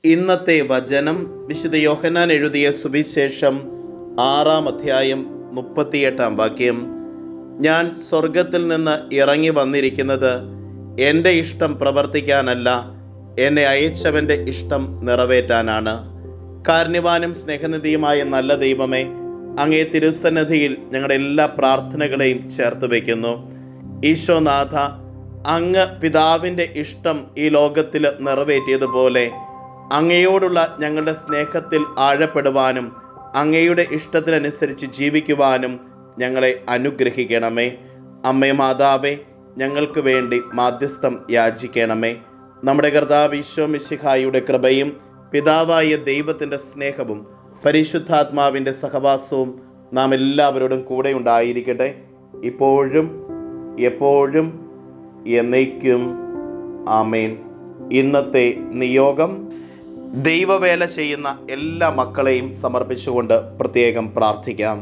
ഇന്നത്തെ വചനം വിശുദ്ധ യോഹന്നാൻ എഴുതിയ സുവിശേഷം 6-ാം അധ്യായം 38-ാം വാക്യം. ഞാൻ സ്വർഗത്തിൽ നിന്ന് ഇറങ്ങി വന്നിരിക്കുന്നത് എൻ്റെ ഇഷ്ടം പ്രവർത്തിക്കാനല്ല, എന്നെ അയച്ചവൻ്റെ ഇഷ്ടം നിറവേറ്റാനാണ്. കാരുണ്യവാനും സ്നേഹനിധിയുമായ നല്ല ദൈവമേ, അങ്ങേ തിരുസന്നിധിയിൽ ഞങ്ങളുടെ എല്ലാ പ്രാർത്ഥനകളെയും ചേർത്ത് വയ്ക്കുന്നു. ഈശോനാഥ, അങ്ങ് പിതാവിൻ്റെ ഇഷ്ടം ഈ ലോകത്തിൽ നിറവേറ്റിയതുപോലെ അങ്ങയോടുള്ള ഞങ്ങളുടെ സ്നേഹത്തിൽ ആഴപ്പെടുവാനും അങ്ങയുടെ ഇഷ്ടത്തിനനുസരിച്ച് ജീവിക്കുവാനും ഞങ്ങളെ അനുഗ്രഹിക്കണമേ. അമ്മേ മാതാവേ, ഞങ്ങൾക്ക് വേണ്ടി മാധ്യസ്ഥം യാചിക്കണമേ. നമ്മുടെ കർത്താവ് ഈശോ മിശിഹായുടെ കൃപയും പിതാവായ ദൈവത്തിൻ്റെ സ്നേഹവും പരിശുദ്ധാത്മാവിൻ്റെ സഹവാസവും നാം എല്ലാവരോടും കൂടെ ഉണ്ടായിരിക്കട്ടെ, ഇപ്പോഴും എപ്പോഴും എന്നേക്കും. ആമേൻ. ഇന്നത്തെ നിയോഗം ദൈവവേല ചെയ്യുന്ന എല്ലാ മക്കളെയും സമർപ്പിച്ചുകൊണ്ട് പ്രത്യേകം പ്രാർത്ഥിക്കാം.